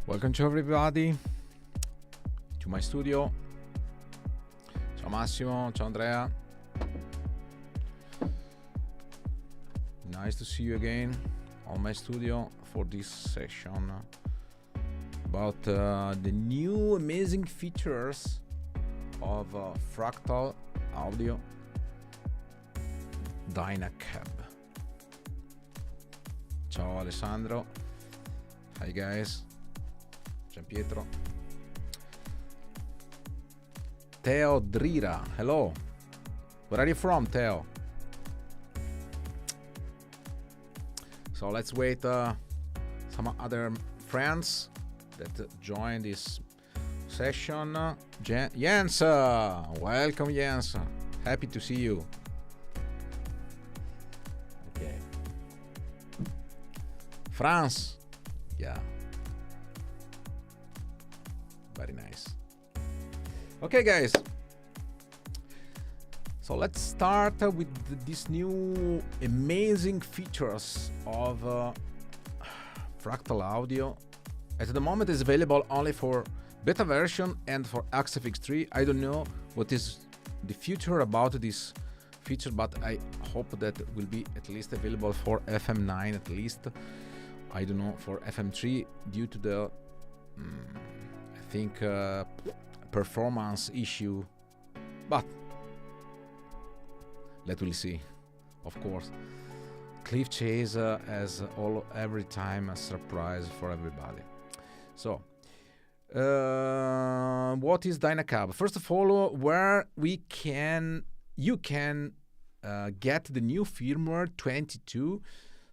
Welcome to everybody to my studio. Ciao Massimo, ciao Andrea. Nice to see you again on my studio for this session about the new amazing features of Fractal Audio Dynacab. Ciao Alessandro. Hi guys. Pietro. Teo Drira, hello. Where are you from, Teo? So let's wait some other friends that join this session. Jens, welcome Jens. Happy to see you. Okay. France, yeah. Very nice. Okay, guys. So let's start with these new amazing features of Fractal Audio. At the moment, it's available only for beta version and for XFX 3. I don't know what is the future about this feature, but I hope that it will be at least available for FM9 at least. I don't know for FM3 due to the I think performance issue, but let we'll see. Of course, Cliff Chase as every time a surprise for everybody. So what is Dynacab? First of all, where you can get the new firmware 22.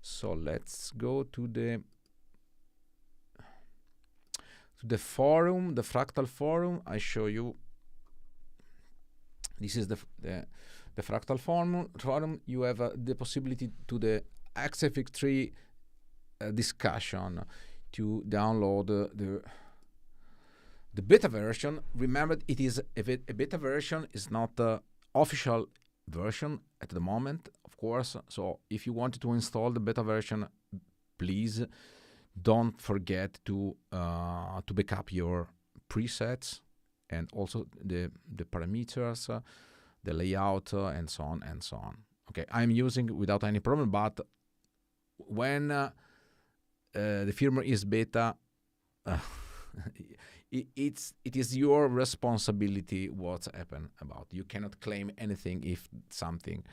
So let's go to the forum, the Fractal forum. I show you. This is the Fractal forum. You have the possibility to the XFX3 discussion to download the beta version. Remember, it is a beta version. Is not the official version at the moment, of course. So if you wanted to install the beta version, please don't forget to backup your presets and also the parameters, the layout, and so on and so on. Okay, I'm using without any problem, but when the firmware is beta, it is your responsibility what's happened about. You cannot claim anything if something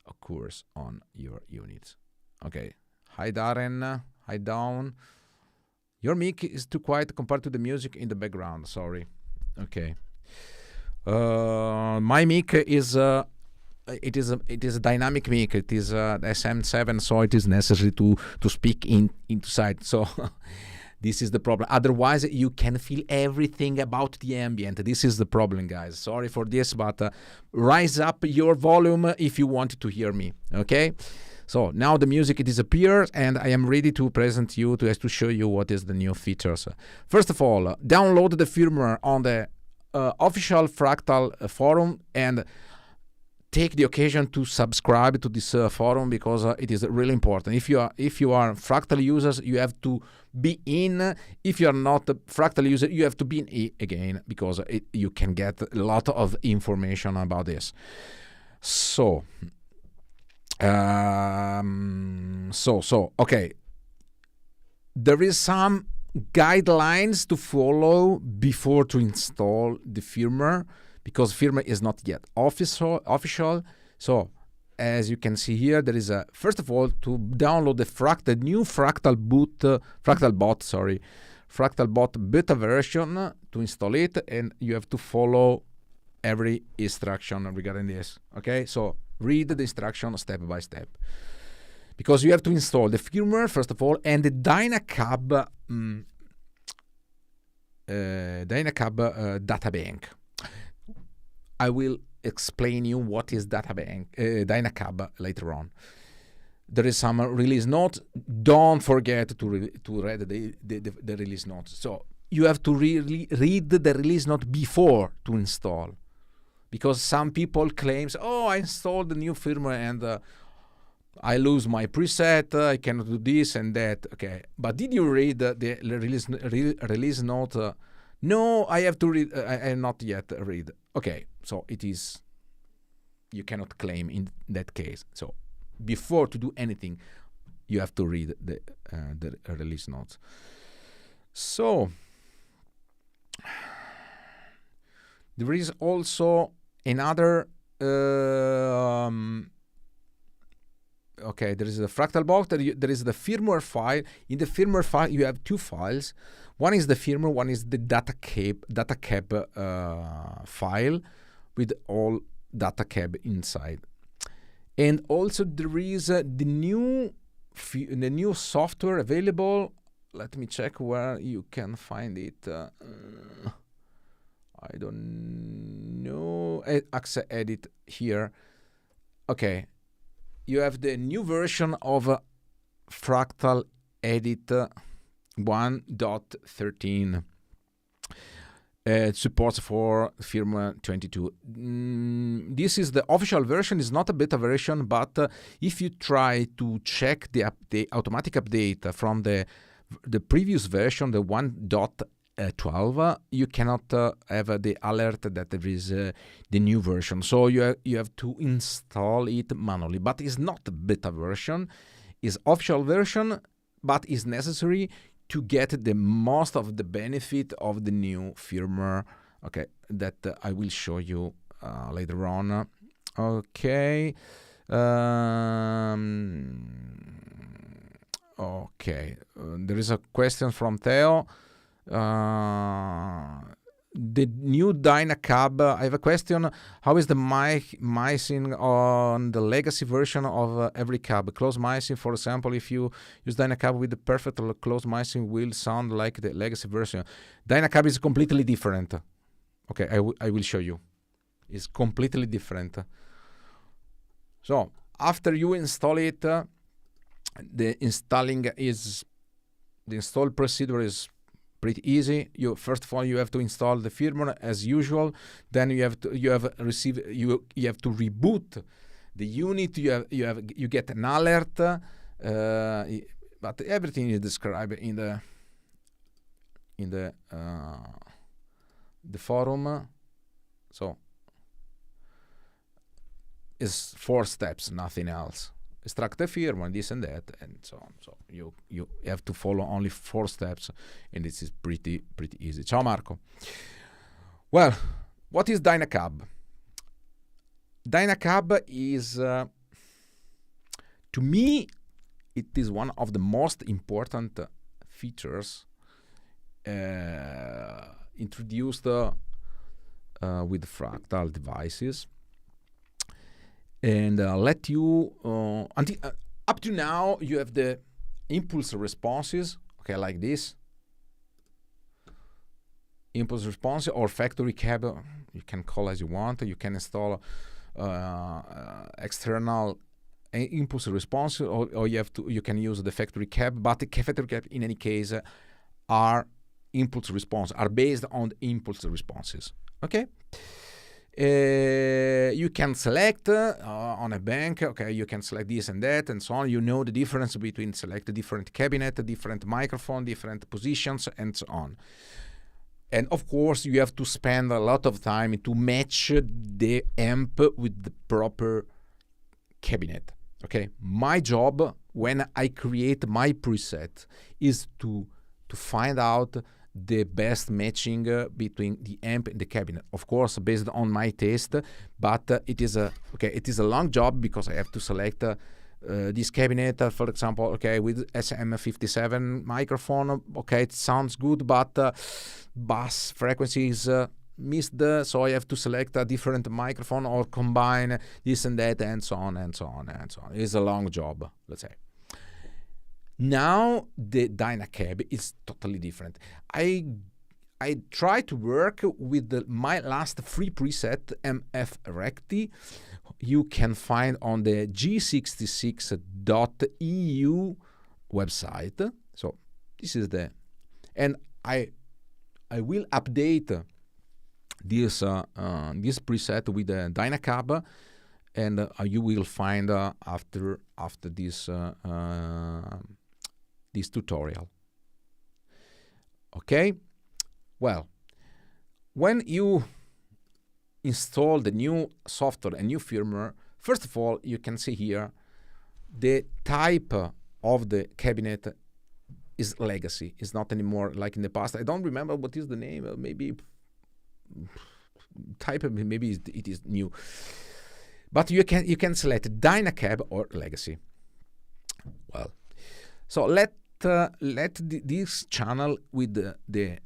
occurs on your unit. Okay. Hi Darren. Hi Dawn. Your mic is too quiet compared to the music in the background. Sorry. Okay. My mic is it is a dynamic mic. It is SM7, so it is necessary to speak inside. So this is the problem. Otherwise, you can feel everything about the ambient. This is the problem, guys. Sorry for this, but raise up your volume if you want to hear me. Okay. So now the music disappears, and I am ready to present you to show you what is the new features. First of all, download the firmware on the official Fractal forum and take the occasion to subscribe to this forum because it is really important. If you are Fractal users, you have to be in. If you are not a Fractal user, you have to be in again because you can get a lot of information about this. So. Okay, there is some guidelines to follow before to install the firmware because firmware is not yet official. So as you can see here, there is a first of all to download the new Fractal bot beta version to install it, and you have to follow every instruction regarding this. Okay, so read the instruction step by step because you have to install the firmware first of all and the Dynacab databank. I will explain you what is Dynacab later on. There is some release notes. Don't forget to read the release notes. So you have to really read the release note before to install. Because some people claims, oh, I installed the new firmware and I lose my preset, I cannot do this and that. Okay, but did you read the release note? No, I have to read. I not yet read. Okay, so it is. You cannot claim in that case. So before to do anything, you have to read the release notes. So there is also another. Okay, there is the Fractal box. There is the firmware file. In the firmware file, you have two files. One is the firmware. One is the Dynacab file with all Dynacab inside. And also there is the new software available. Let me check where you can find it. I don't know. Access edit here. Okay. You have the new version of Fractal Edit 1.13. It supports for firmware 22. This is the official version. It's not a beta version, but if you try to check the automatic update from the previous version, the 1.12, you cannot have the alert that there is the new version. So you have to install it manually. But it's not a beta version. It's official version, but it's necessary to get the most of the benefit of the new firmware. Okay, that I will show you later on. Okay. Okay. There is a question from Theo. The new Dynacab. I have a question. How is the micing on the legacy version of every cab? Close micing, for example, if you use Dynacab with the perfect close micing, will sound like the legacy version. Dynacab is completely different. Okay, I will show you. It's completely different. So after you install it, the install procedure is pretty easy. First of all, you have to install the firmware as usual. Then you have to reboot the unit. You get an alert, but everything is described in the forum. So it's 4 steps, nothing else. Extract the firmware, this and that, and so on. So you have to follow only 4 steps, and this is pretty easy. Ciao Marco. Well, what is Dynacab? Dynacab is, to me, it is one of the most important features introduced with Fractal devices. And let you until up to now you have the impulse responses, okay, like this. Impulse response or factory cab, you can call as you want. You can install external impulse response, or you can use the factory cab. But the factory cab, in any case, are impulse response, are based on impulse responses. Okay. You can select on a bank, okay, you can select this and that and so on. You know the difference between select a different cabinet, a different microphone, different positions, and so on. And of course, you have to spend a lot of time to match the amp with the proper cabinet. Okay, my job when I create my preset is to find out the best matching between the amp and the cabinet, of course based on my taste, but it is a long job because I have to select this cabinet, for example, okay, with SM57 microphone, okay, it sounds good, but bass frequency is missed, so I have to select a different microphone or combine this and that, and so on and so on and so on. It's a long job, let's say. Now the Dynacab is totally different. I try to work with my last free preset, MF Recti. You can find on the g66.eu website. So this is and I will update this preset with the Dynacab and you will find after this tutorial. Okay, well, when you install the new software and new firmware, first of all, you can see here the type of the cabinet is legacy. It's not anymore like in the past. I don't remember what is the name. Maybe type. Maybe it is new. But you can select Dynacab or legacy. Well, so let this channel with the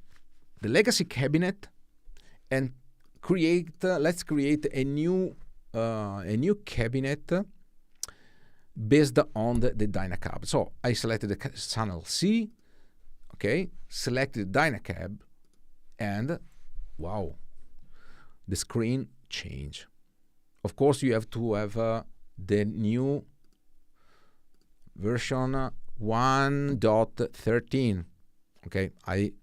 legacy cabinet and let's create a new cabinet based on the Dynacab. So I selected the channel C, okay, selected Dynacab, and wow, the screen changed. Of course, you have to have the new version 1.13. Okay, I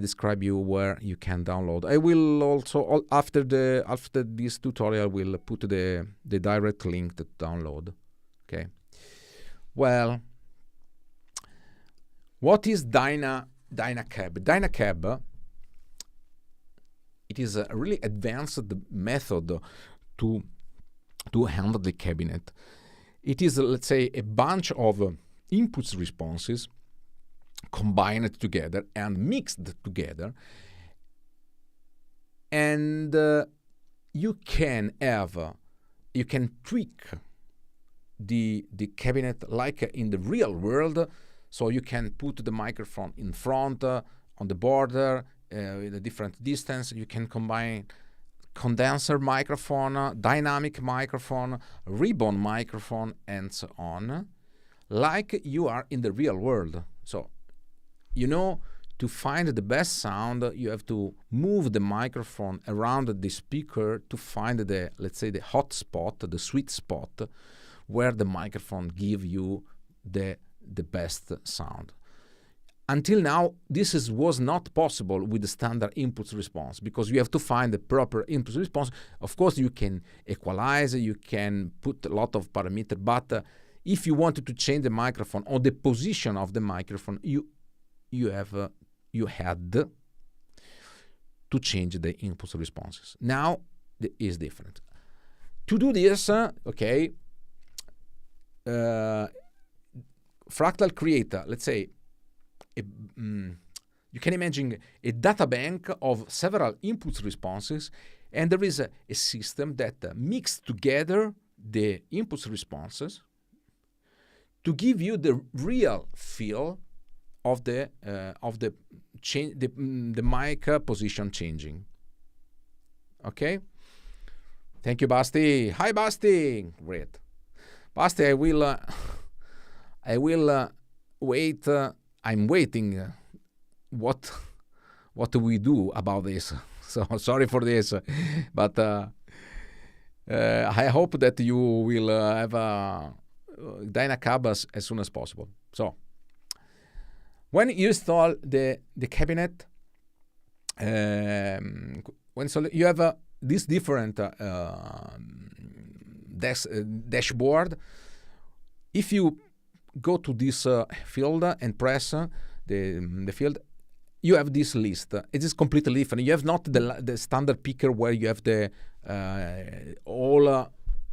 describe you where you can download. I will also after this tutorial will put the direct link to download. Okay. Well, what is Dynacab? Dynacab, it is a really advanced method to handle the cabinet. It is, let's say, a bunch of inputs responses combined together and mixed together, and you can tweak the cabinet like in the real world. So you can put the microphone in front, on the border, with a different distance. You can combine condenser microphone, dynamic microphone, ribbon microphone, and so on, like you are in the real world. So, to find the best sound, you have to move the microphone around the speaker to find let's say, the hot spot, the sweet spot, where the microphone give you the best sound. Until now, this was not possible with the standard input response, because you have to find the proper input response. Of course, you can equalize, you can put a lot of parameters, but if you wanted to change the microphone or the position of the microphone, you had to change the input responses. Now it is different. To do this, okay, Fractal create, let's say, you can imagine a data bank of several input responses, and there is a system that mixes together the input responses to give you the real feel of the mic position changing. Okay. Thank you, Basti. Hi, Basti. Great, Basti. I will wait. I'm waiting. What do we do about this? So sorry for this, but I hope that you will have a Dynacab as soon as possible. So when you install the cabinet, you have this different dashboard. If you go to this field and press the field, you have this list. It is completely different. You have not the standard picker where you have the all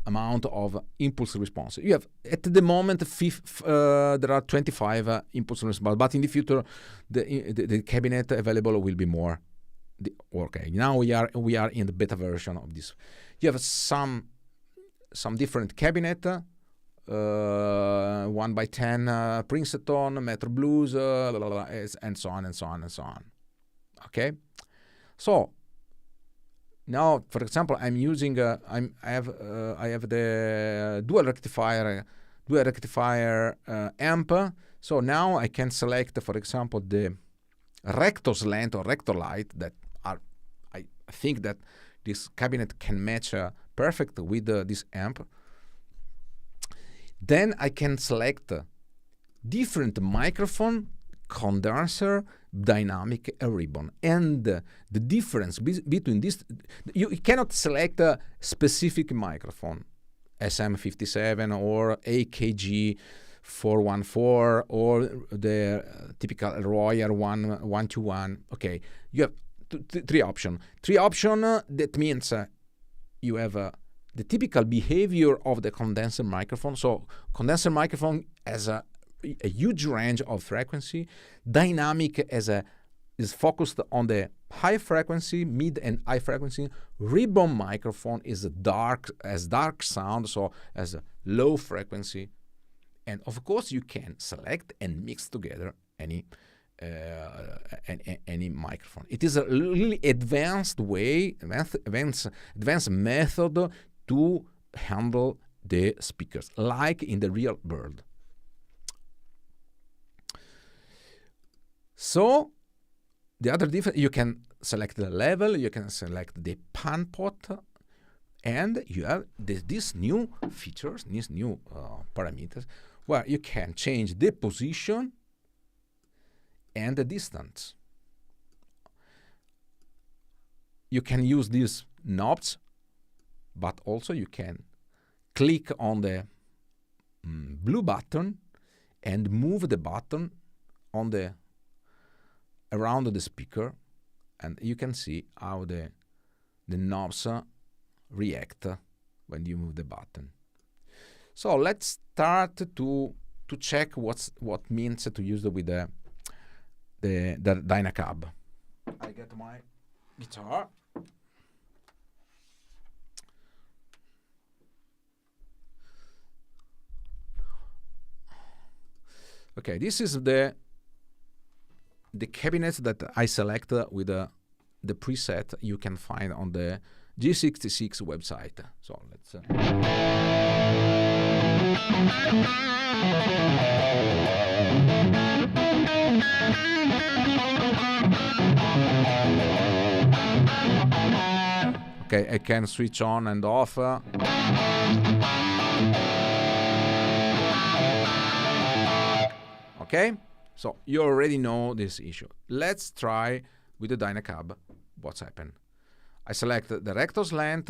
amount of impulse response. You have at the moment there are 25 impulse response, but in the future the cabinet available will be more. Okay, now we are in the beta version of this. You have some different cabinet. 1x10 Princeton, Metro Blues, and so on and so on and so on. Okay, so now, for example, I'm using I have the dual rectifier amp. So now I can select, for example, the rector slant or rector light that I think that this cabinet can match perfect with this amp. Then I can select different microphone condenser, dynamic, and ribbon. And the difference between this, you cannot select a specific microphone, SM57 or AKG 414 or the typical Royer 121. Okay, you have three options. That means you have the typical behavior of the condenser microphone. So condenser microphone has a huge range of frequency. Dynamic is focused on the high frequency, mid and high frequency. Ribbon microphone is dark sound, so as a low frequency. And of course, you can select and mix together any microphone. It is a really advanced method to handle the speakers, like in the real world. So the other difference, you can select the level, you can select the pan pot, and you have these new features, these new parameters, where you can change the position and the distance. You can use these knobs, but also you can click on the blue button and move the button on the around the speaker, and you can see how the knobs react when you move the button. So let's start to check what means to use with the Dynacab. I get my guitar. Okay, this is the cabinet that I select with the preset you can find on the G66 website. So let's okay, I can switch on and off. Okay, so you already know this issue. Let's try with the Dynacab what's happened. I select the rectus length,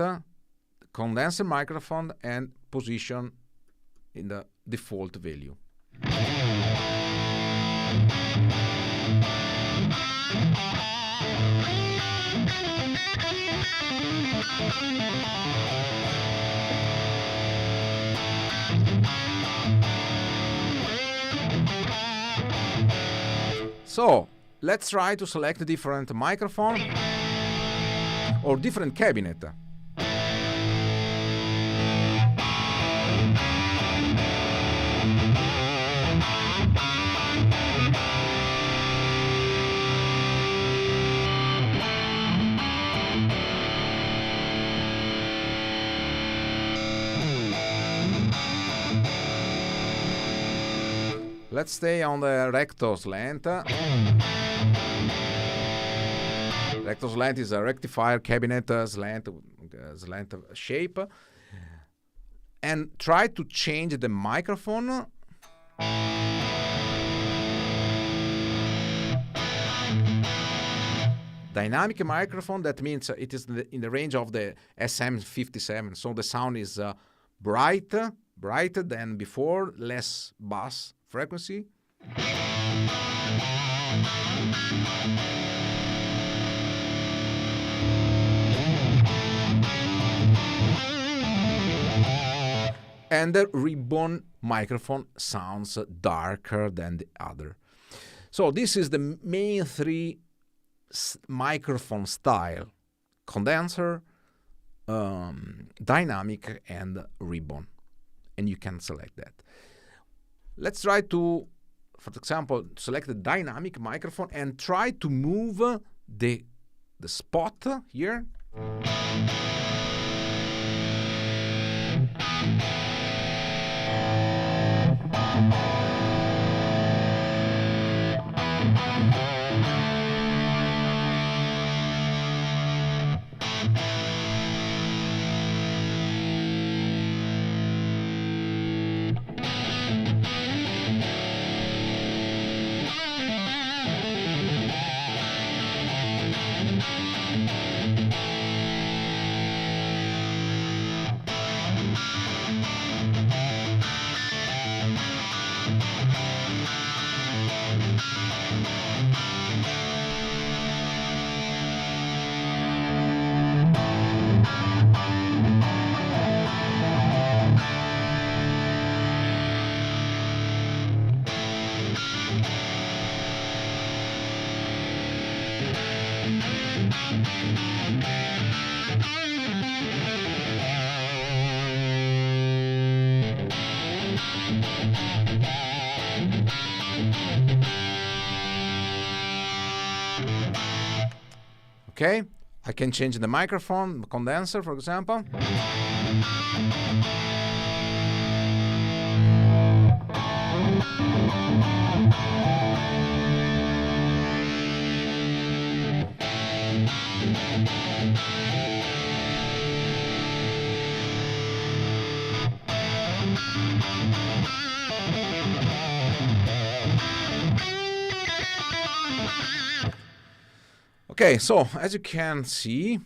condenser microphone, and position in the default value. So let's try to select a different microphone or different cabinet. Let's stay on the rectus length. Rectus length is a rectifier cabinet slant shape. And try to change the microphone. Dynamic microphone, that means it is in the range of the SM57, so the sound is brighter than before, less bass frequency. And the ribbon microphone sounds darker than the other. So this is the main three microphone style: condenser, dynamic, and ribbon. And you can select that. Let's try to, for example, select the dynamic microphone and try to move the spot here. Okay, I can change the microphone condenser, for example. Okay, so as you can see,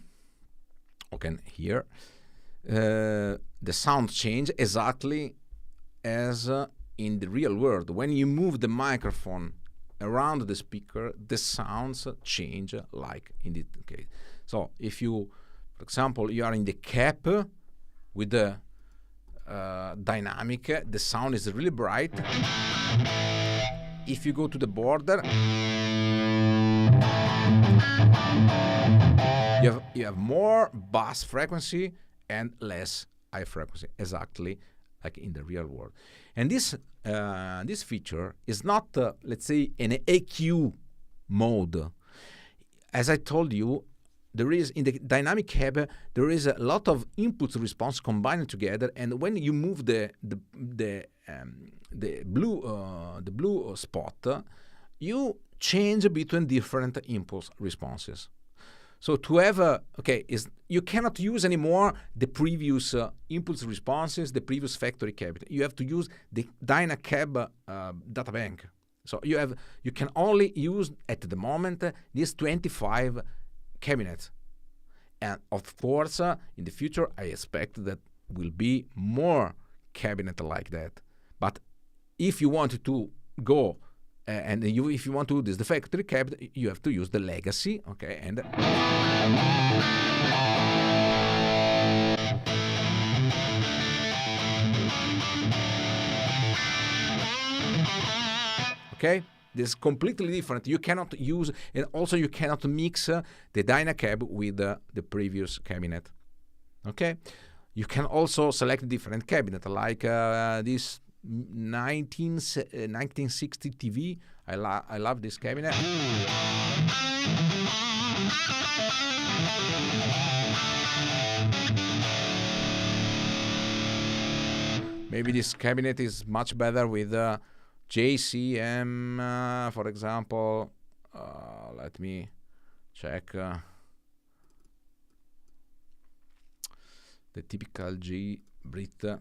or can hear, the sound change exactly as in the real world. When you move the microphone around the speaker, the sounds change like in this case. So if you, for example, you are in the cab with the dynamic, the sound is really bright. If you go to the border, you have more bass frequency and less high frequency, exactly like in the real world. And this feature is not, let's say, an EQ mode. As I told you, there is in the dynamic cab there is a lot of input response combined together, and when you move the blue spot, you change between different impulse responses. So to have you cannot use anymore the previous impulse responses, the previous factory cabinet. You have to use the Dynacab data bank. So you can only use at the moment these 25 cabinets, and of course in the future I expect that will be more cabinet like that. But if you want to go if you want to do this, the factory cabinet, you have to use the legacy, okay, and okay, this is completely different. You cannot use, and also you cannot mix the Dynacab with the previous cabinet, okay. You can also select different cabinet, like this 1960 TV. I love this cabinet. Maybe this cabinet is much better with JCM, for example. Let me check the typical G Brit.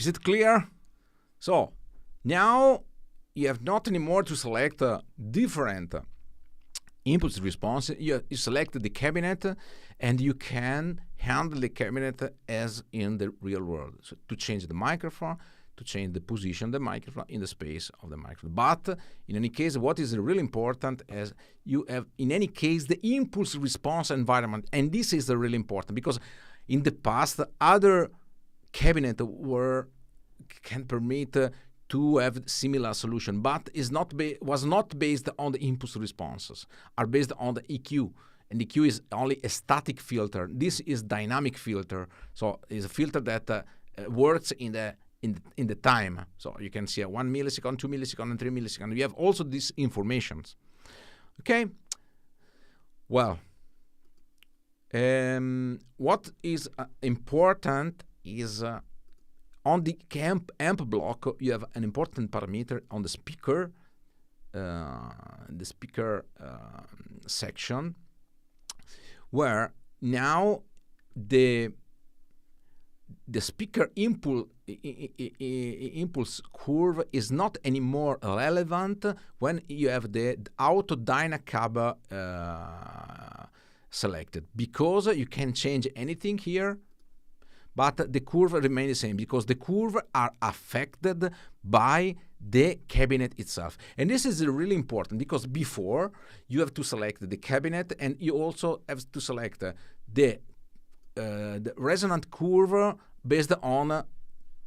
Is it clear? So now you have not anymore to select different impulse response. You select the cabinet, and you can handle the cabinet as in the real world. So to change the microphone, to change the position of the microphone in the space of the microphone. But in any case, what is really important is you have, in any case, the impulse response environment. And this is really important because in the past, other cabinets can permit to have similar solution, but was not based on the impulse responses, are based on the EQ. And EQ is only a static filter. This is dynamic filter. So it's a filter that works in the time. So you can see a 1 millisecond, 2 milliseconds, and 3 milliseconds. You have also these informations. Okay. Well, what is important is on the amp block, you have an important parameter on the speaker section, where now the speaker impulse curve is not anymore relevant when you have the auto Dynacab selected, because you can change anything here, but the curve remains the same because the curve are affected by the cabinet itself. And this is really important because before you have to select the cabinet, and you also have to select the resonant curve based on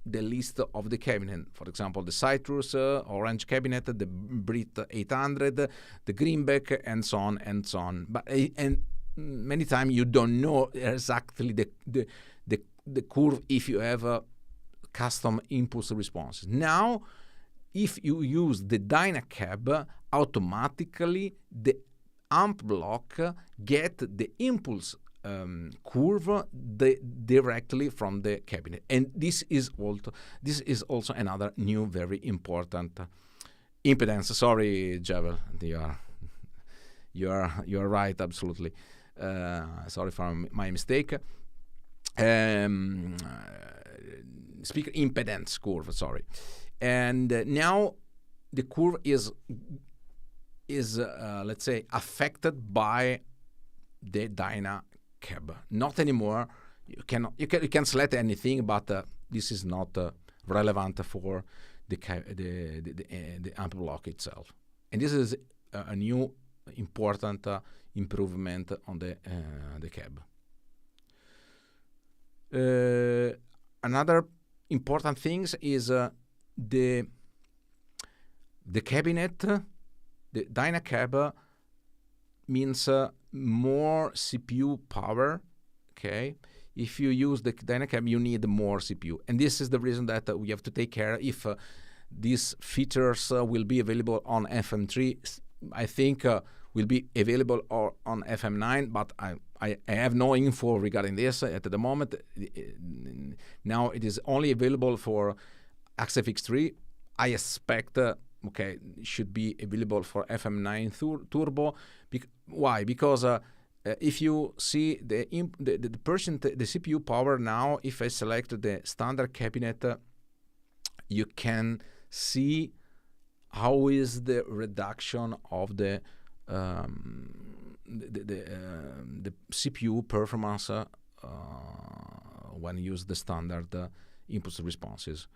the list of the cabinet. For example, the Citrus, Orange cabinet, the Brit 800, the Greenback, and so on and so on. But and many times you don't know exactly the curve if you have custom impulse responses. Now, if you use the Dynacab, automatically the amp block get the impulse curve directly from the cabinet, and this is also another new very important impedance. Sorry, Javel, you are right, absolutely. Sorry for my mistake. Speaker impedance curve, sorry. And now the curve is let's say affected by the Dynacab. Not anymore. You can select anything, but this is not relevant for the amp block itself. And this is a new important improvement on the cab. Another important thing is the cabinet. The Dynacab means more CPU power. Okay, if you use the Dynacab, you need more CPU, and this is the reason that we have to take care if these features will be available on FM3. I think will be available on FM9, but I have no info regarding this at the moment. Now it is only available for XFX3. I expect it should be available for FM9 Turbo. Why? Because if you see the CPU power now, if I select the standard cabinet, you can see how is the reduction of the CPU performance when you use the standard impulse responses.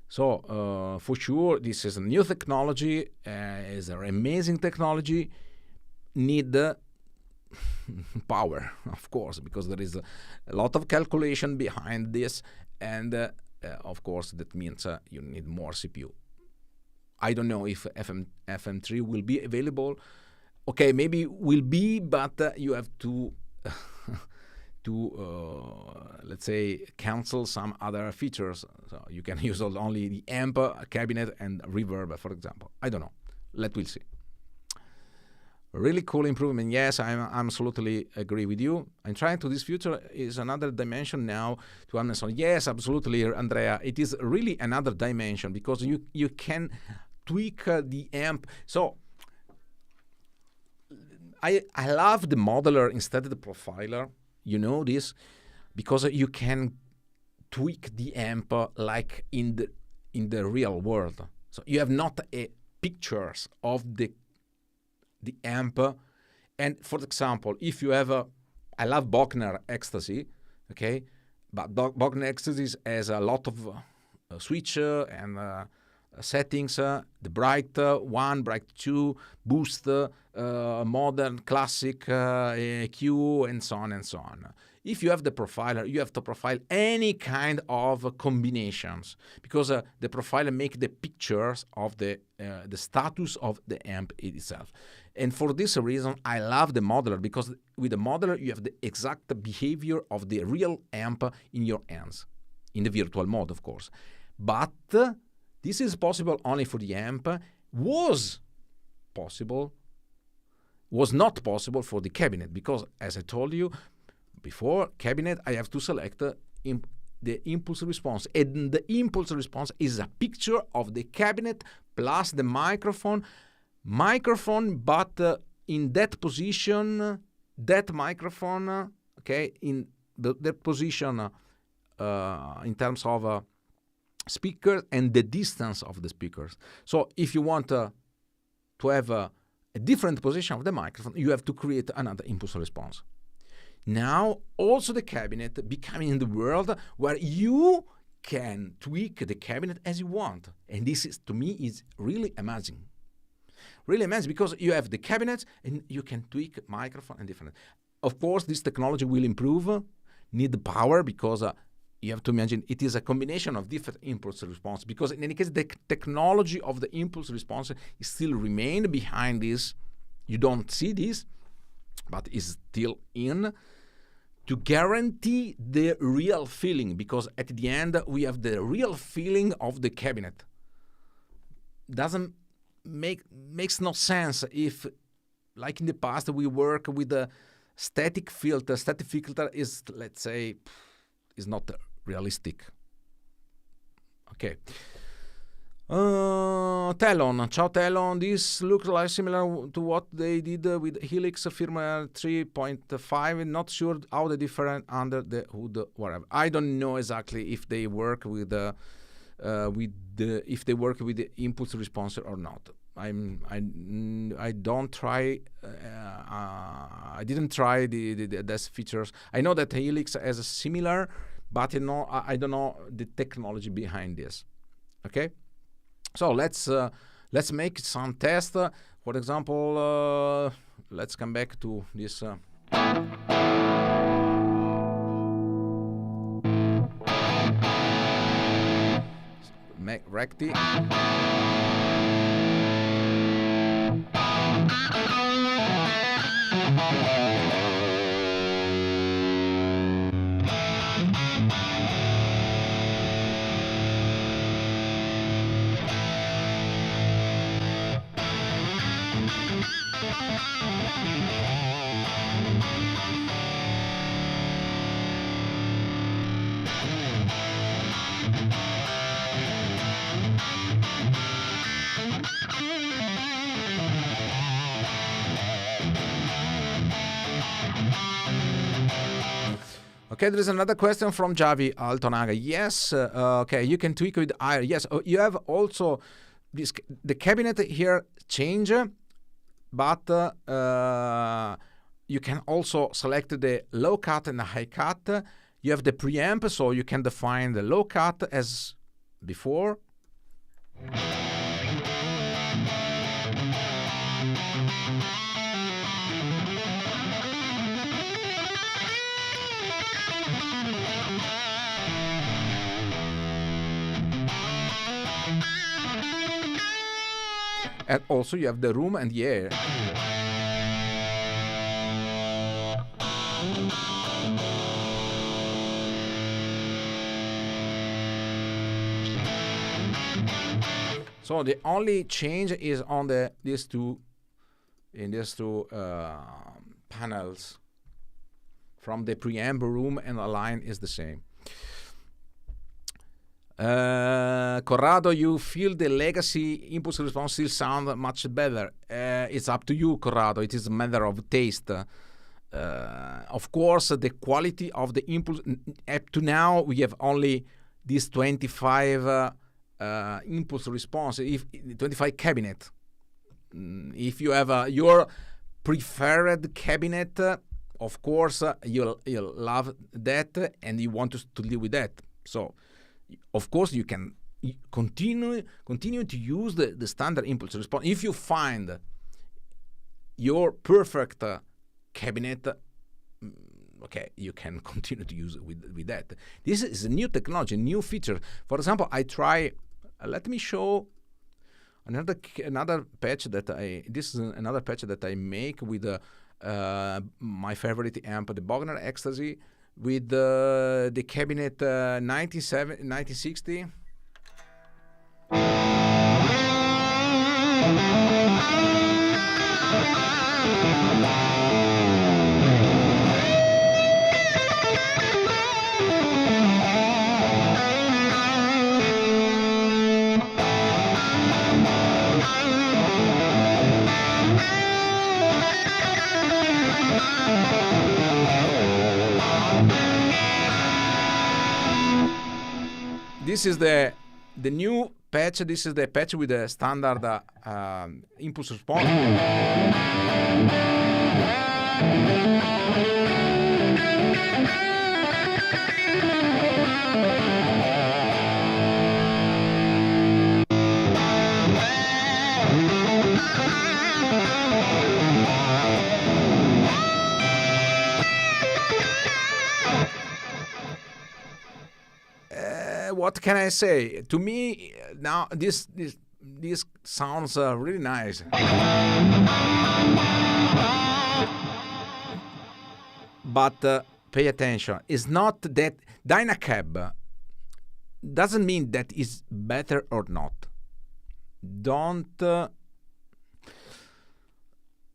So for sure, this is a new technology, is an amazing technology. Need power, of course, because there is a lot of calculation behind this, and of course that means you need more CPU. I don't know if FM3 will be available. Okay, maybe will be, but you have to let's say cancel some other features. So you can use only the amp, cabinet, and reverb, for example. I don't know. We'll see. Really cool improvement. Yes, I absolutely agree with you. And trying to this future is another dimension now to understand. Yes, absolutely, Andrea. It is really another dimension because you can tweak the amp. So I love the modeler instead of the profiler. You know this because you can tweak the amp like in the real world. So you have not a pictures of the amp. And for example, if you have I love Bogner Ecstasy, okay, but Bogner Ecstasy has a lot of switch and settings, the bright 1, bright 2, boost, modern, classic, EQ, and so on and so on. If you have the profiler, you have to profile any kind of combinations, because the profiler make the pictures of the status of the amp itself. And for this reason, I love the modeler, because with the modeler you have the exact behavior of the real amp in your hands, in the virtual mode, of course. But this is possible only for the amp. Was not possible for the cabinet, because as I told you before, cabinet, I have to select the impulse response, and the impulse response is a picture of the cabinet plus the microphone, but in that position, that microphone, okay, in that position in terms of speakers and the distance of the speakers. So if you want to have a different position of the microphone, you have to create another impulse response. Now also the cabinet becoming the world where you can tweak the cabinet as you want. And this is, to me, is really amazing. Really amazing, because you have the cabinet and you can tweak microphone and different. Of course, this technology will improve, need power, because you have to imagine it is a combination of different impulse response, because in any case, the technology of the impulse response is still remain behind this. You don't see this, but is still in, to guarantee the real feeling, because at the end we have the real feeling of the cabinet. Makes no sense if, like in the past, we work with a static filter. Static filter is, let's say, is not realistic. Okay. Telon, ciao Telon. This looks like similar to what they did with Helix firmware 3.5. Not sure how they different under the hood, whatever. I don't know exactly if they work with the impulse response or not. I don't try. I didn't try these features. I know that Helix has a similar, but I don't know the technology behind this. Okay, so let's make some tests. For example, let's come back to this. Recti. Okay, there is another question from Javi Altonaga. Yes, okay, you can tweak with IR. Yes, you have also this, the cabinet here change, but you can also select the low cut and the high cut. You have the preamp, so you can define the low cut as before. And also you have the room and the air. So the only change is on these two panels. From the preamp room and the line is the same. Corrado, you feel the legacy impulse response still sound much better. It's up to you, Corrado. It is a matter of taste. of course, the quality of the impulse. Up to now, we have only these 25 impulse response, if 25 cabinet. If you have your preferred cabinet, of course, you'll love that, and you want to live with that. So, of course, you can continue to use the standard impulse response. If you find your perfect cabinet, okay, you can continue to use it with that. This is a new technology, a new feature. For example, I try. Let me show another patch that this is another patch that I make with my favorite amp, the Bogner Ecstasy, with the cabinet 1960. This is the new patch. This is the patch with the standard impulse response. What can I say? To me, now this sounds really nice. But pay attention. It's not that Dynacab doesn't mean that is better or not. Don't.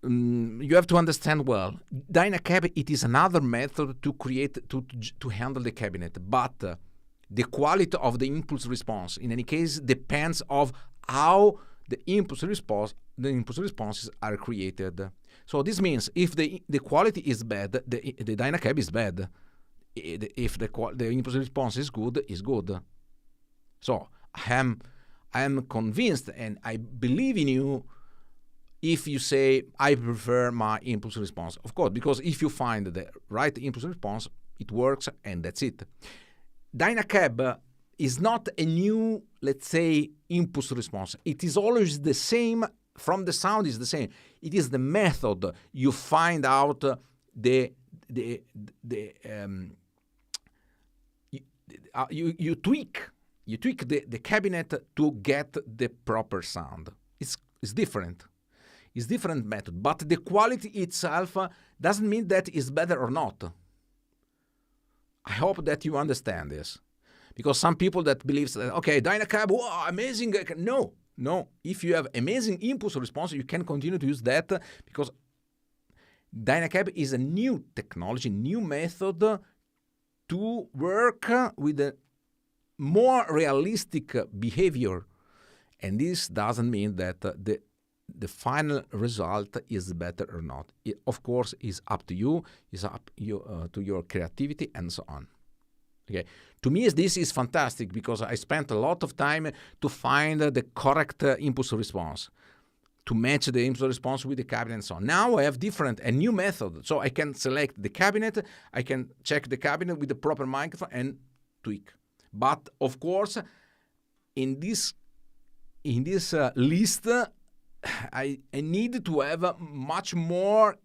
You have to understand well. Dynacab, it is another method to create to handle the cabinet, but the quality of the impulse response, in any case, depends of how the impulse responses are created. So this means if the quality is bad, the Dynacab is bad. If the impulse response is good, is good. So I am convinced, and I believe in you if you say I prefer my impulse response. Of course, because if you find the right impulse response, it works, and that's it. Dynacab is not a new, let's say, impulse response. It is always the same. From the sound is the same. It is the method. You find out you tweak the cabinet to get the proper sound. It's different. It's different method, but the quality itself doesn't mean that it's better or not. I hope that you understand this, because some people that believes that, okay, Dynacab, wow, amazing. No. If you have amazing impulse response, you can continue to use that, because Dynacab is a new technology, new method to work with a more realistic behavior, and this doesn't mean that the final result is better or not. It, of course, is up to you, is up to your creativity and so on. Okay. To me, this is fantastic, because I spent a lot of time to find the correct impulse response, to match the impulse response with the cabinet and so on. Now I have a new method. So I can select the cabinet, I can check the cabinet with the proper microphone and tweak. But of course, in this list, I need to have much more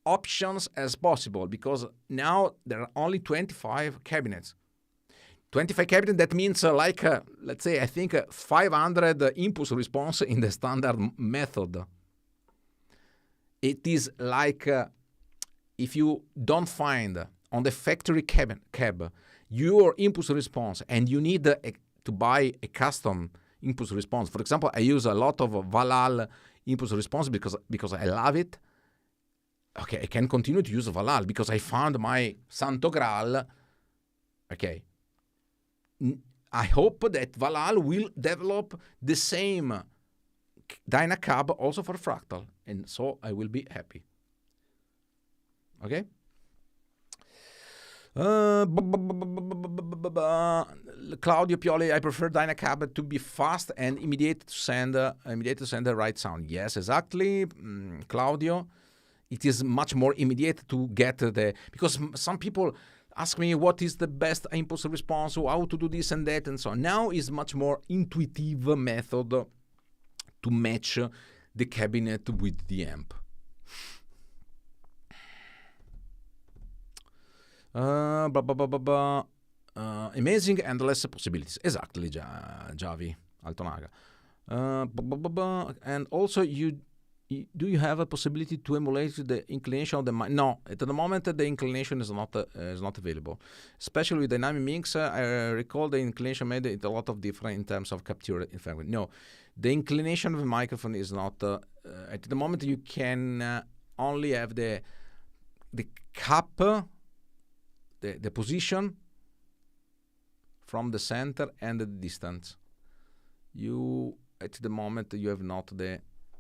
options as possible, because now there are only 25 cabinets. 25 cabinets, that means let's say, I think 500 impulse response in the standard method. It is like if you don't find on the factory cab your impulse response, and you need to buy a custom impulse response. For example, I use a lot of Valhalla impulse response because I love it. Okay, I can continue to use Valhalla because I found my Santo Graal. Okay. I hope that Valhalla will develop the same Dynacab also for Fractal, and so I will be happy. Okay. Claudio Pioli, I prefer Dynacab to be fast and immediate to send the right sound. Yes, exactly, Claudio. It is much more immediate to get because some people ask me what is the best impulse response, how to do this and that and so on. Now is much more intuitive method to match the cabinet with the amp. Amazing and less possibilities. Exactly, Javi Altonaga. And also, do you have a possibility to emulate the inclination of the mic? No, at the moment the inclination is not available. Especially with dynamic mix, I recall the inclination made it a lot of different in terms of capture. In fact, no, the inclination of the microphone is not. At the moment, you can only have the cap, the position from the center and the distance. At the moment you have not the.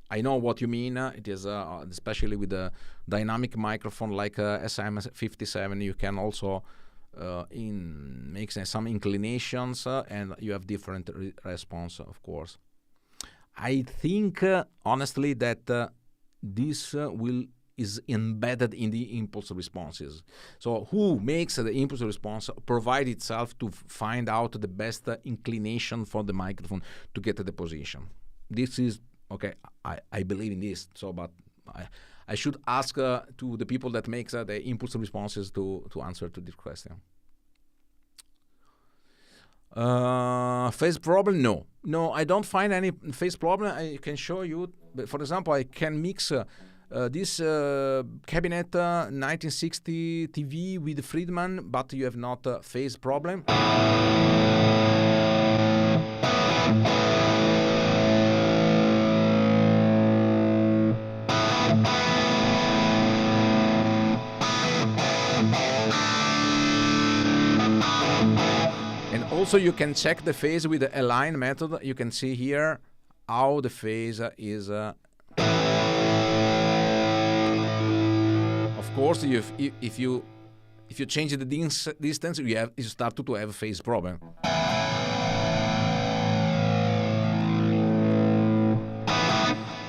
I know what you mean. It is especially with the dynamic microphone like SM57. You can also make some inclinations and you have different response, of course. I think honestly that this is embedded in the impulse responses. So who makes the impulse response provide itself to find out the best inclination for the microphone to get the position. This is okay. I believe in this. So, but I should ask to the people that makes the impulse responses to answer to this question. Phase problem? No, I don't find any phase problem. I can show you. For example, I can mix this cabinet 1960 TV with Friedman, but you have not a phase problem. And also you can check the phase with the align method. You can see here how the phase is. Of course, if you change the distance, you start to have a phase problem.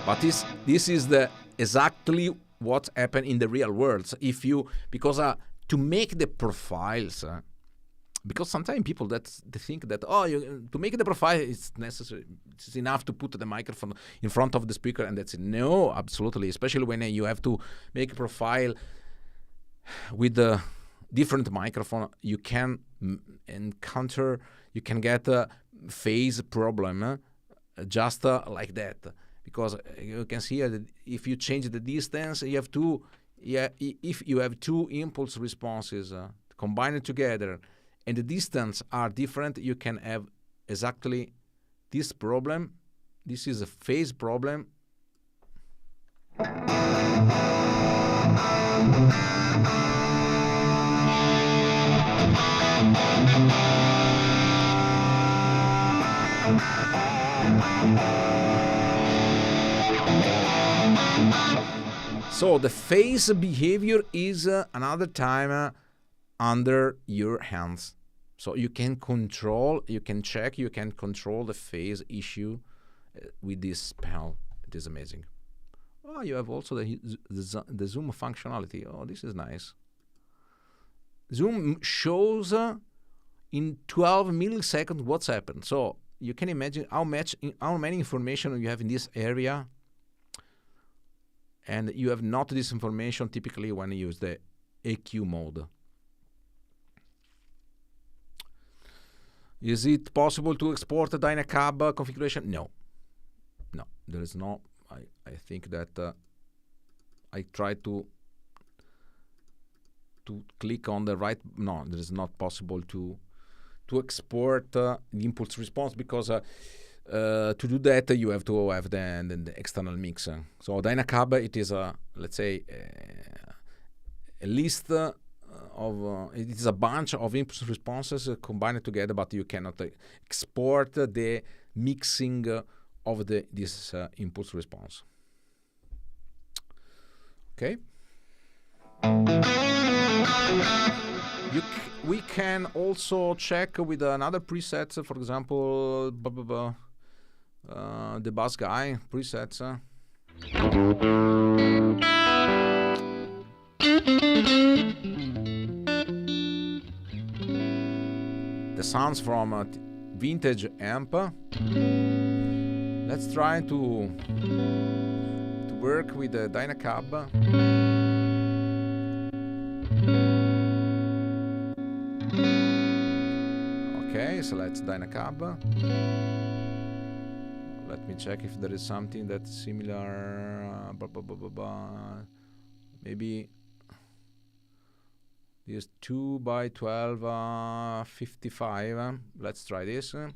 But this is exactly what happened in the real world. Because to make the profiles. Because sometimes people they think that to make the profile it's necessary, it's enough to put the microphone in front of the speaker and that's it. No, absolutely. Especially when you have to make a profile with a different microphone, you can get a phase problem just like that. Because you can see that if you change the distance, you have if you have two impulse responses combined together, and the distance are different, you can have exactly this problem. This is a phase problem. So the phase behavior is another time under your hands. So you can control, you can check, you can control the phase issue with this panel. It is amazing. Oh, you have also the zoom functionality. Oh, this is nice. Zoom shows in 12 milliseconds what's happened. So you can imagine how many information you have in this area, and you have not this information typically when you use the EQ mode. Is it possible to export a Dynacab configuration? No, there is no. I think that I tried to click on the right. No, there is not possible to export the impulse response because to do that you have to have the external mixer. So Dynacab, it is let's say a list it is a bunch of impulse responses combined together, but you cannot export the mixing of this impulse response. Okay. We can also check with another preset, for example, the bass guy presets. The sounds from a vintage amp. Let's try to work with the Dynacab. Okay, select Dynacab. Let me check if there is something that's similar. Maybe this 2x12 55. Let's try this. Oh,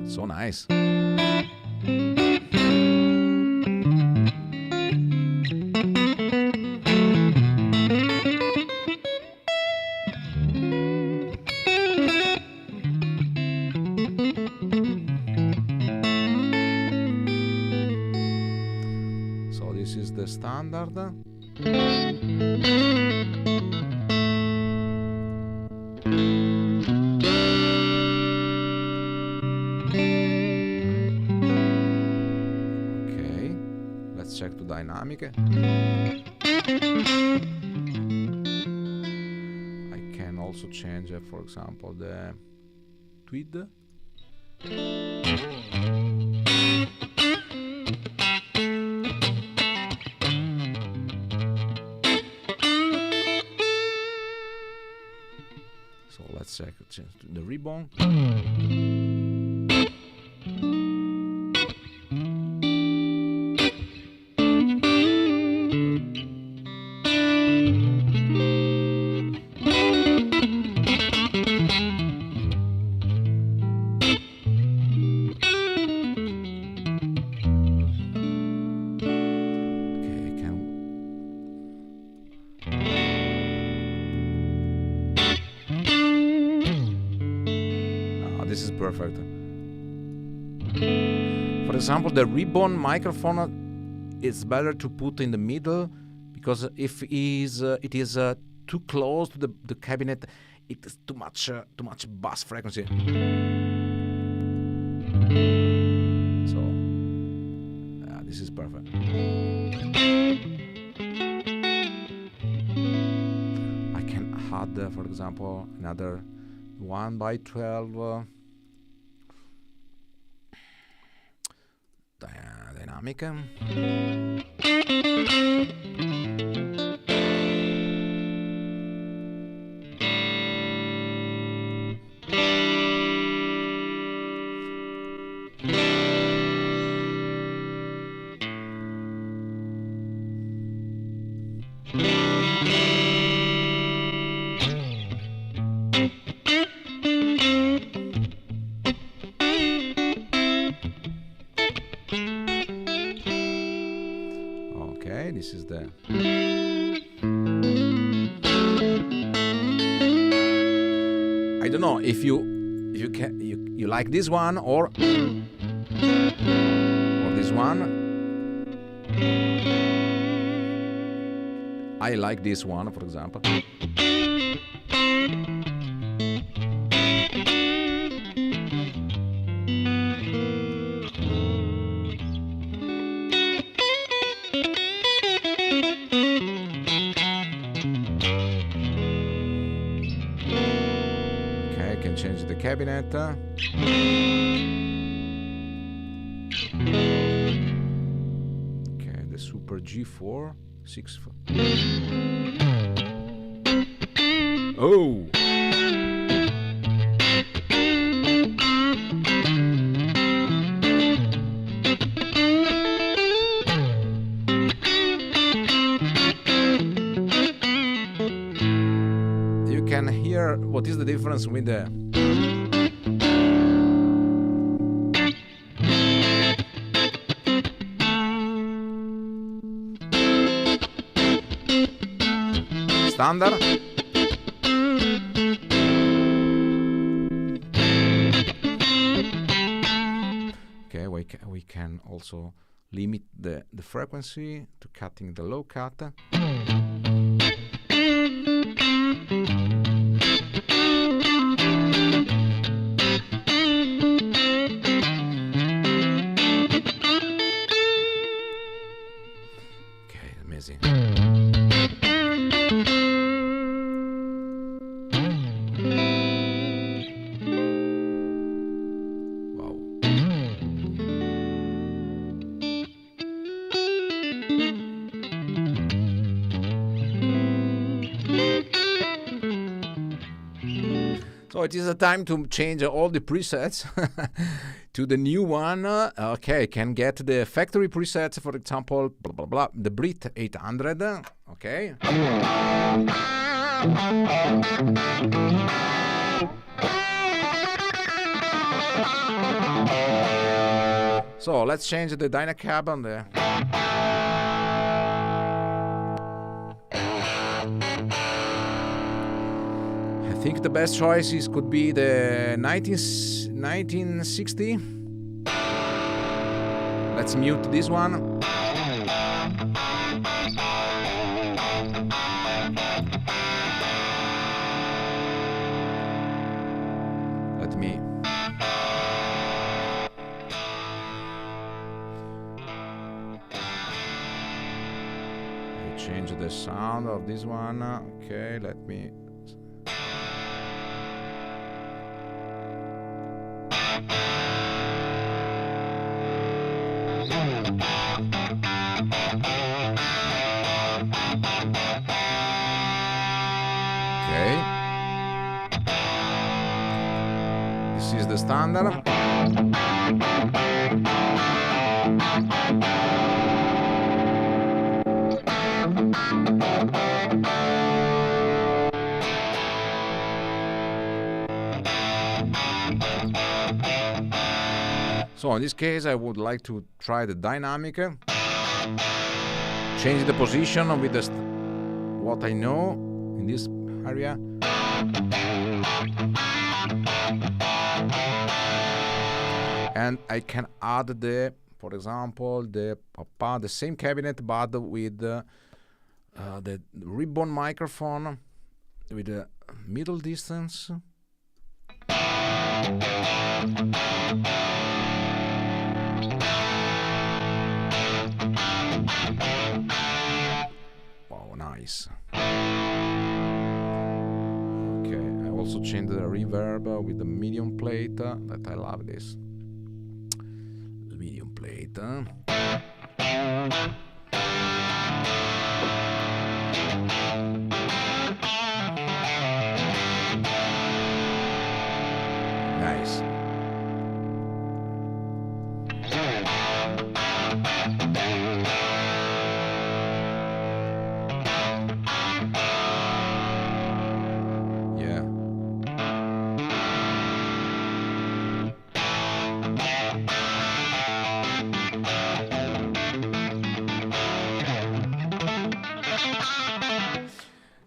so nice. So this is the standard. Check to dynamic. I can also change, for example, the tweed. So let's check the ribbon. This is perfect. For example, the ribbon microphone is better to put in the middle, because if it is too close to the cabinet, it is too much bass frequency. So this is perfect. I can add, for example, another 1x12 dynamic. Okay, this is the I don't know if you like this one or this one. I like this one, for example. Change the cabinet. Okay, the Super G4 6. Oh. You can hear what is the difference with the standard. Okay, we can also limit the frequency to cutting the low cut. Okay, amazing. So it is a time to change all the presets to the new one. Okay, can get the factory presets, for example, blah, blah, blah, the Brit 800. Okay. So let's change the Dynacab on the... I think the best choices could be the 1960. Let's mute this one. Let me... change the sound of this one. Okay, let me... Okay. This is the standard. So in this case, I would like to try the dynamic, change the position with the what I know in this area. And I can add the, for example, the same cabinet, but with the ribbon microphone with the middle distance. Wow, nice. Okay, I also changed the reverb with the medium plate. That I love this. Medium plate. Nice.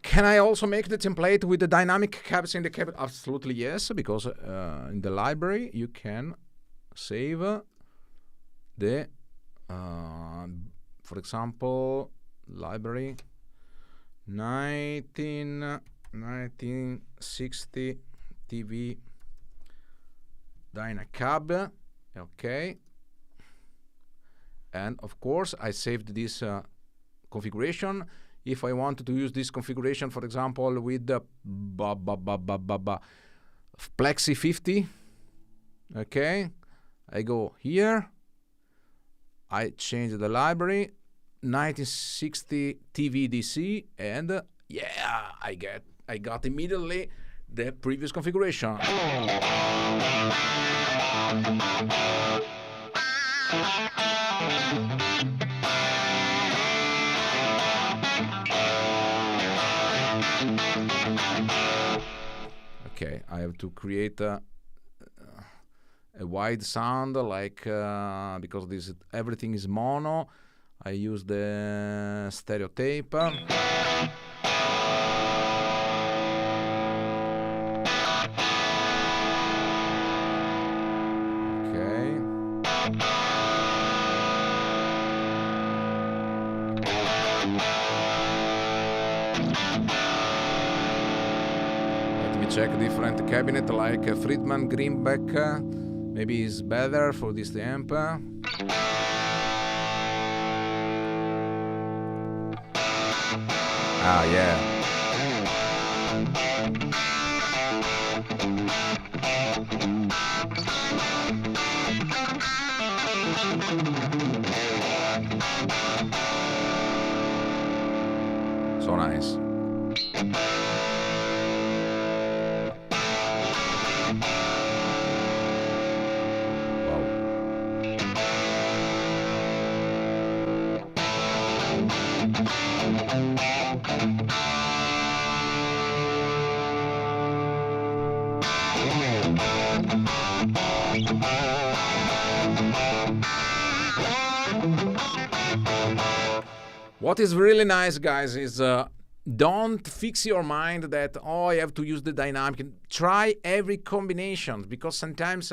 Can I also make the template with the dynamic cabs in the cabinet? Absolutely yes, because in the library you can save the, for example, library 1960 TV Dynacab. Okay. And of course I saved this configuration. If I wanted to use this configuration, for example, with the Plexi 50, okay, I go here, I change the library, 1960 TV DC, and yeah, I got immediately the previous configuration. Okay, I have to create a wide sound, like because this everything is mono. I use the stereo tape. Okay. check different cabinet like Friedman Greenback. Maybe is better for this amp. Ah, yeah. So nice. What is really nice, guys, is don't fix your mind that, oh, I have to use the dynamic. Try every combination, because sometimes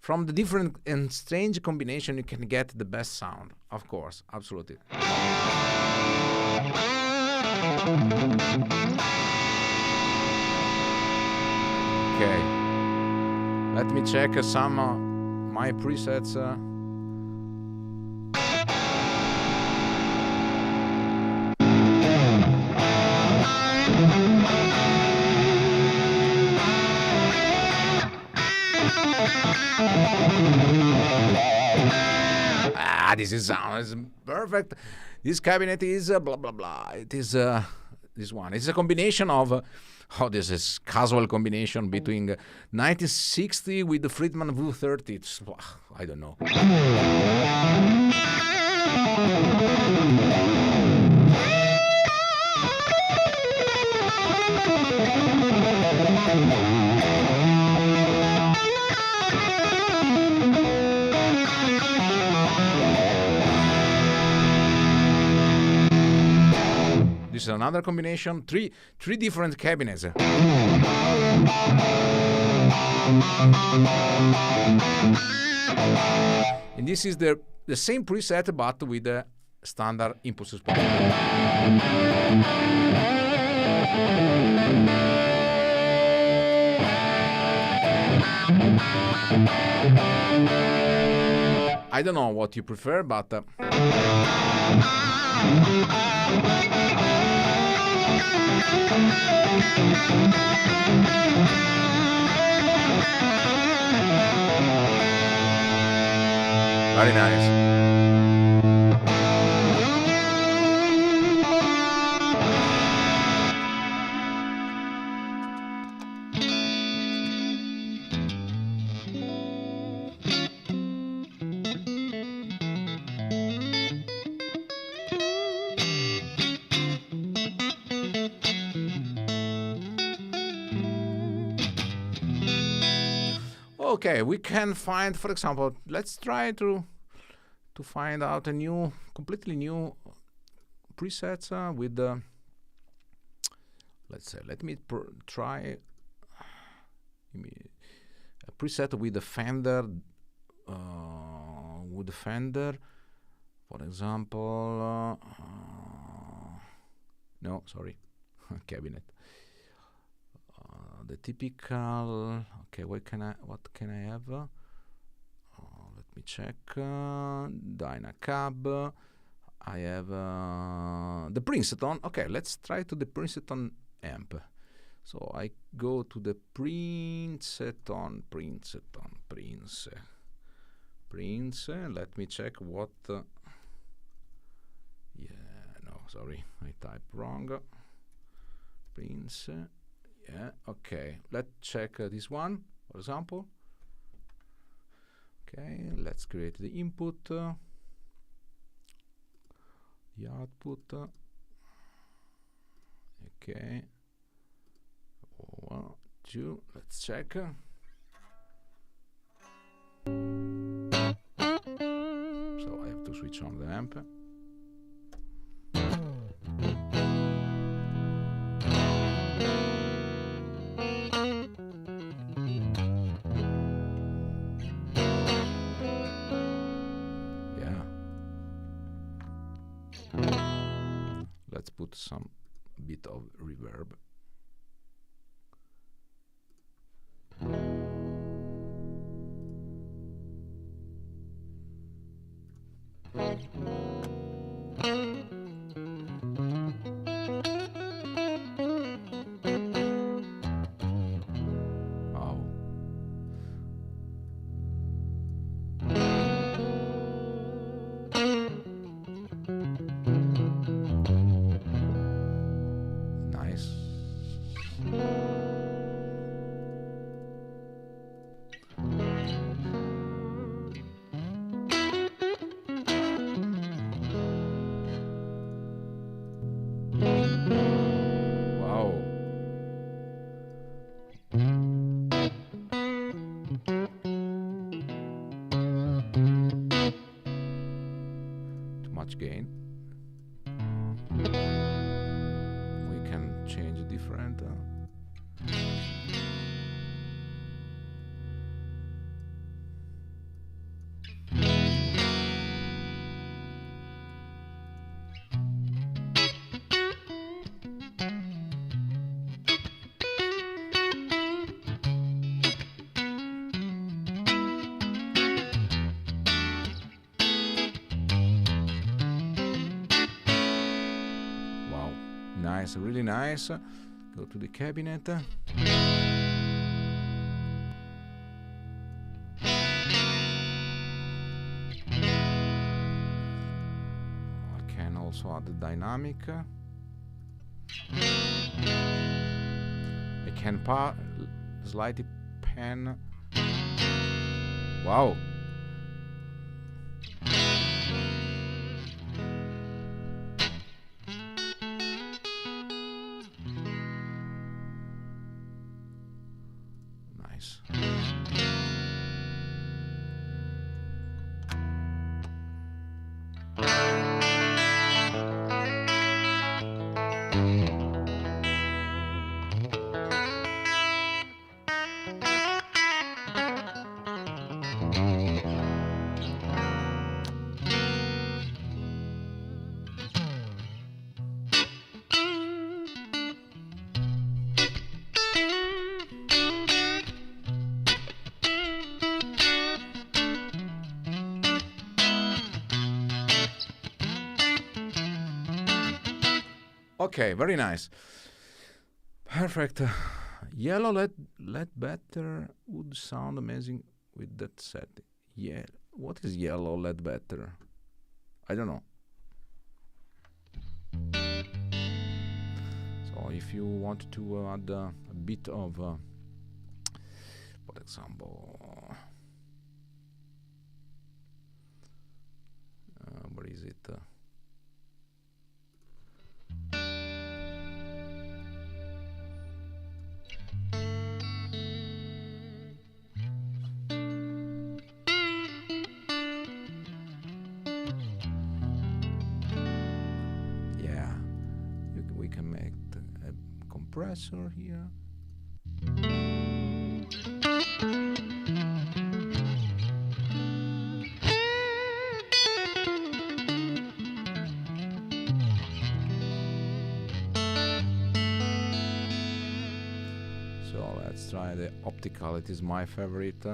from the different and strange combination you can get the best sound. Of course, absolutely. Okay, let me check some my presets. This is sound is perfect. This cabinet is blah blah blah. It is this one. It's a combination of this is casual combination between 1960 with the Friedman V30. It's, I don't know. This is another combination, three different cabinets. And this is the same preset but with the standard input suspension. I don't know what you prefer, but very nice. Okay, we can find, for example, let's try to find out a new, completely new presets with the. Let's say, let me try a preset with the Fender. For example, no, sorry, cabinet. The typical. Okay, what can I have? Let me check. Dynacab. I have the Princeton. Okay, let's try to the Princeton amp. So I go to the Princeton. Let me check what. Sorry, I typed wrong. Prince. Yeah, okay. Let's check this one, for example. Okay, let's create the input, the output. Okay. 1, 2. Let's check. So I have to switch on the amp. Let's put some bit of reverb. Oh. Nice. Wow. Too much gain. We can change different. Wow, nice, really nice. Go to the cabinet. I can also add the dynamic. I can slightly pan. Wow. Nice. Okay, very nice. Perfect. Yellow LED better would sound amazing with that setting. Yeah, what is yellow LED better? I don't know. So if you want to add a bit of, for example, where is it? We can make a compressor here. So let's try the optical. It is my favorite.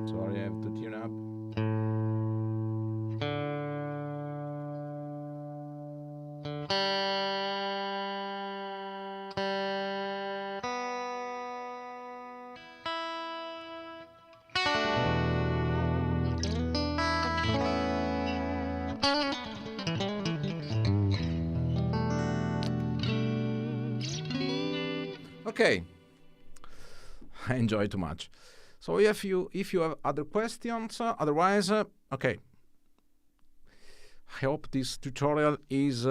Sorry, I have to tune up. Okay, I enjoy too much. So if you have other questions, otherwise, okay. I hope this tutorial is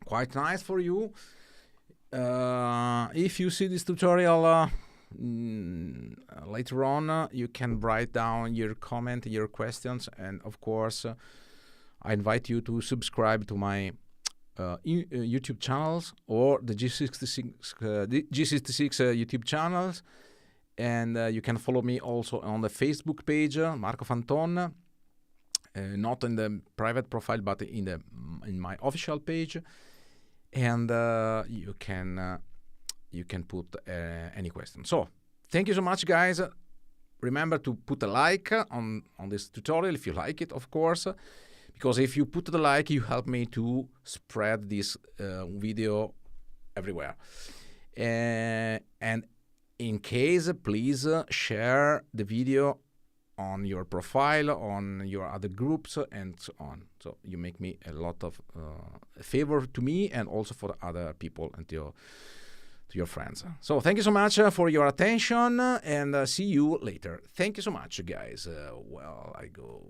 quite nice for you. If you see this tutorial later on, you can write down your comment, your questions, and of course, I invite you to subscribe to my YouTube channels or the G66 YouTube channels, and you can follow me also on the Facebook page, Marco Fanton, not in the private profile but in my official page, and you can put any question. So thank you so much, guys. Remember to put a like on this tutorial if you like it, of course, because if you put the like, you help me to spread this video everywhere. And in case, please share the video on your profile, on your other groups, and so on. So you make me a lot of favor to me and also for other people and to your friends. So thank you so much for your attention, and see you later. Thank you so much, guys. Well, I go.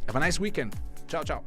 Have a nice weekend. Ciao, ciao.